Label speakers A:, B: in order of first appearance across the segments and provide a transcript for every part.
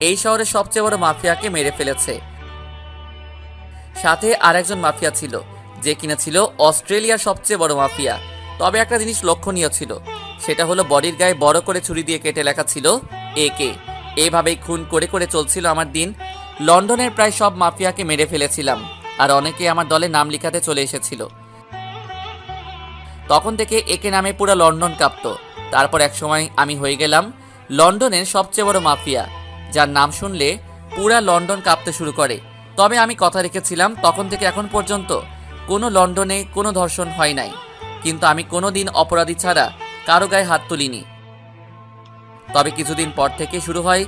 A: এই শহরের সবচেয়ে বড় মাফিয়াকে মেরে ফেলেছে। সাথে আরেকজন মাফিয়া ছিল, যে কিনা ছিল অস্ট্রেলিয়ার সবচেয়ে বড় মাফিয়া। তবে একটা জিনিস লক্ষণীয় ছিল, সেটা হলো বডির গায়ে বড় করে ছুরি দিয়ে কেটে লেখা ছিল একে। এইভাবেই খুন করে করে চলছিল আমার দিন। লন্ডনের প্রায় সব মাফিয়াকে মেরে ফেলেছিলাম, আর অনেকে আমার দলে নাম লিখাতে চলে এসেছিল। তখন থেকে একে নামে পুরো লন্ডন কাঁপত। তারপর একসময় আমি হয়ে গেলাম লন্ডনের সবচেয়ে বড় মাফিয়া, যার নাম শুনলে পুরা লন্ডন কাঁপতে শুরু করে। তবে আমি কথা রেখেছিলাম, তখন থেকে এখন পর্যন্ত কোনো লন্ডনে কোনো ধর্ষণ হয় নাই, কিন্তু আমি কোনো দিন অপরাধী ছাড়া কারো গায়ে হাত তুলিনি। তবে কিছুদিন পর থেকে শুরু হয়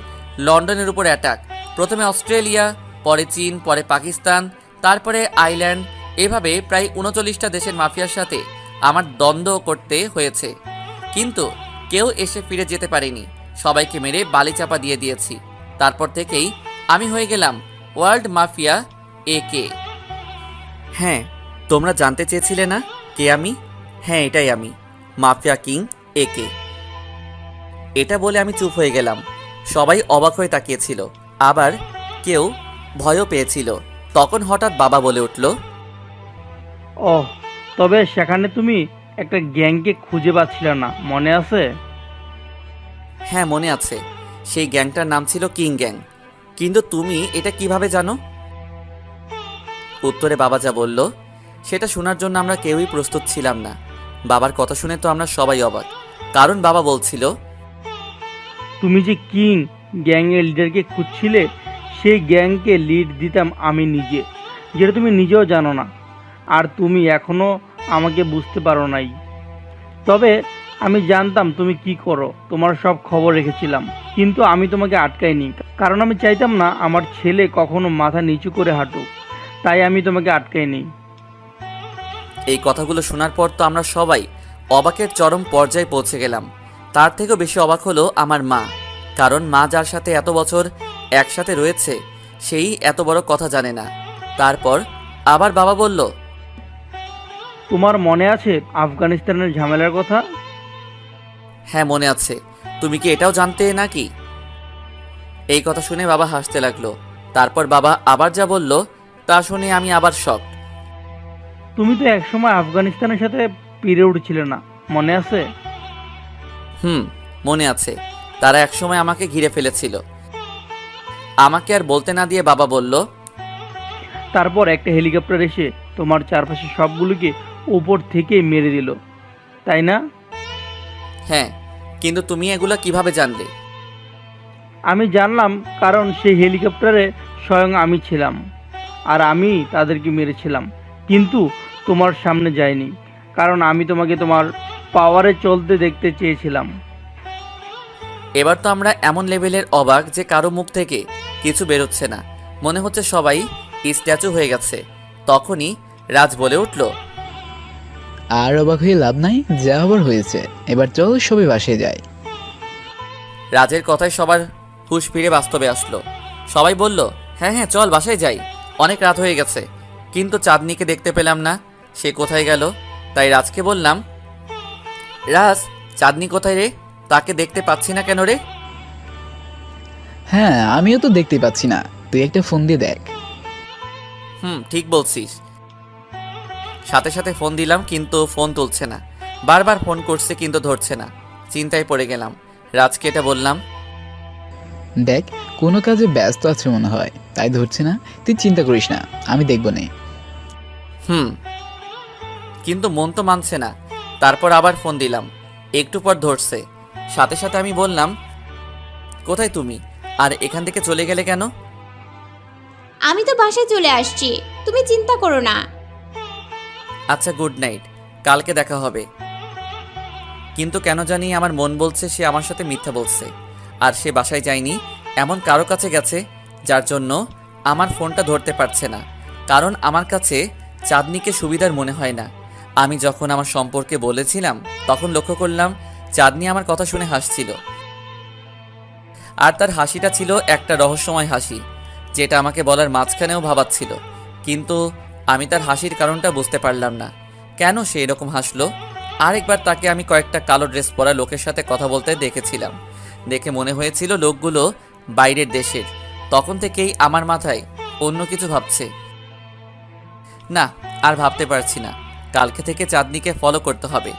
A: লন্ডনের উপর অ্যাটাক। প্রথমে অস্ট্রেলিয়া, পরে চীন, পরে পাকিস্তান, তারপরে আইল্যান্ড। এভাবে প্রায় ৩৯টা দেশের মাফিয়ার সাথে আমার দ্বন্দ্ব করতে হয়েছে, কিন্তু কেউ এসে ফিরে যেতে পারেনি। সবাইকে মেরে বালি চাপা দিয়ে দিয়েছি। তারপর থেকেই আমি হয়ে গেলাম ওয়ার্ল্ড মাফিয়া একে। হ্যাঁ, তোমরা জানতে চেয়েছিলে না কে আমি? হ্যাঁ, এটাই আমি, মাফিয়া কিং একে। এটা বলে আমি চুপ হয়ে গেলাম। সবাই অবাক হয়ে তাকিয়েছিল, আবার কেউ ভয়ও পেয়েছিল। তখন হঠাৎ বাবা বলে উঠল,
B: ওহ, তবে সেখানে তুমি একটা গ্যাংকে খুঁজে পাচ্ছিলে না, মনে আছে?
A: হ্যাঁ মনে আছে, সেই গ্যাংটার নাম ছিল কিং গ্যাং। কিন্তু তুমি এটা কিভাবে জানো? উত্তরে বাবা যা বলল, সেটা শোনার জন্য আমরা কেউই প্রস্তুত ছিলাম না। বাবার কথা শুনে তো আমরা সবাই অবাক, কারণ বাবা বলছিল,
B: তুমি যে কিং গ্যাংয়ের লিডারকে খুঁজছিলে, সেই গ্যাংকে লিড দিতাম আমি নিজে, যেটা তুমি নিজেও জানো না। আর তুমি এখনো আমাকে বুঝতে পারো নাই। তবে আমি জানতাম তুমি কি করো, তোমার সব খবর রেখেছিলাম। কিন্তু আমি তোমাকে আটকাইনি, কারণ আমি চাইতাম না আমার ছেলে কখনো মাথা নিচু করে হাঁটুক। তাই আমি তোমাকে আটকাইনি।
A: এই কথাগুলো শোনার পর তো আমরা সবাই অবাকের চরম পর্যায়ে পৌঁছে গেলাম। তার থেকেও বেশি অবাক হলো আমার মা, কারণ মা যার সাথে এত বছর একসাথে রয়েছে, সেই এত বড় কথা জানে না। তারপর আবার বাবা বলল,
B: তোমার মনে আছে আফগানিস্তানের ঝামেলার কথা?
A: হ্যাঁ মনে আছে। তুমি কি এটাও জানতে নাকি? এই কথা শুনে বাবা হাসতে লাগলো। তারপর বাবা আবার যা বলল, তা শুনে আমি আবার শক।
B: তুমি তো একসময় আফগানিস্তানের সাথে পেরে উঠেছিলে না, মনে আছে?
A: মনে আছে। তারা একসময় আমাকে ঘিরে ফেলেছিল। আমাকে আর বলতে না দিয়ে বাবা বলল,
B: তারপর একটা হেলিকপ্টার এসে তোমার চারপাশে সবগুলোকে উপর থেকে মেরে দিল, তাই না?
A: হ্যাঁ, কিন্তু তুমি এগুলা কিভাবে জানলে?
B: আমি জানলাম কারণ সেই হেলিকপ্টারে স্বয়ং আমি ছিলাম, আর আমি তাদেরকে মেরেছিলাম। কিন্তু তোমার সামনে যাইনি, কারণ আমি তোমাকে তোমার পাওয়ারে চলতে দেখতে চেয়েছিলাম।
A: এবার তো আমরা এমন লেভেলের অবাক যে কারো মুখ থেকে কিছু বেরোচ্ছে না, মনে হচ্ছে সবাই স্ট্যাচু হয়ে গেছে। তখনই রাজ বলে উঠল,
C: আর অবাক হয়ে লাভ নাই, যা হবার হয়েছে। এবার চল সবাই বাসে যায়।
A: রাজের কথায় সবার হুঁশ ফিরে বাস্তবে আসলো। সবাই বলল, হ্যাঁ হ্যাঁ চল বাসায় যাই, অনেক রাত হয়ে গেছে। কিন্তু চাঁদনিকে দেখতে পেলাম না, সে কোথায় গেল? তাই রাজকে বললাম, রাজ, চাঁদনি কোথায় রে? তাকে দেখতে পাচ্ছি না কেন রে?
C: হ্যাঁ, আমিও তো দেখতে পাচ্ছি না, তুই একটা ফোন দিয়ে দেখ।
A: ঠিক বলছিস। সাথে সাথে ফোন দিলাম, কিন্তু ফোন তুলছে না। বারবার ফোন করছে কিন্তু ধরছে না। চিন্তায় পড়ে গেলাম। রাজকে এটা বললাম,
C: দেখ, কোনো কাজে ব্যস্ত আছে মনে হয়, তাই ধরছে না। তুই চিন্তা করিস না, আমি দেখব নে।
A: হুম কিন্তু মন তো মানছে না। তারপর আবার ফোন দিলাম, একটু পর ধরছে। সাথে সাথে আমি বললাম, কোথায় তুমি, আর এখান থেকে চলে গেলে কেন?
D: আমি তো বাসায় চলে আসছি, তুমি চিন্তা করো না।
A: আচ্ছা গুড নাইট, কালকে দেখা হবে। কিন্তু কেন জানি আমার মন বলছে সে আমার সাথে মিথ্যা বলছে, আর সে বাসায় যায়নি। এমন কারো কাছে গেছে যার জন্য আমার ফোনটা ধরতে পারছে না। কারণ আমার কাছে চাঁদনিকে সুবিধার মনে হয় না। আমি যখন আমার সম্পর্কে বলেছিলাম, তখন লক্ষ্য করলাম চাঁদনি আমার কথা শুনে হাসছিল। আর তার হাসিটা ছিল একটা রহস্যময় হাসি, যেটা আমাকে বলার মাঝখানেও ভাবাচ্ছিল। কিন্তু আমি তার হাসির কারণটা বুঝতে পারলাম না, কেন সে এরকম হাসলো। আরেকবার তাকে আমি কয়েকটা কালো ড্রেস পরা লোকের সাথে কথা বলতে দেখেছিলাম। দেখে মনে হয়েছিল লোকগুলো বাইরের দেশের। তখন থেকেই আমার মাথায় অন্য কিছু ভাবছে। না, আর ভাবতে পারছি না। কালকে থেকে চাঁদনিকে ফলো করতে হবে।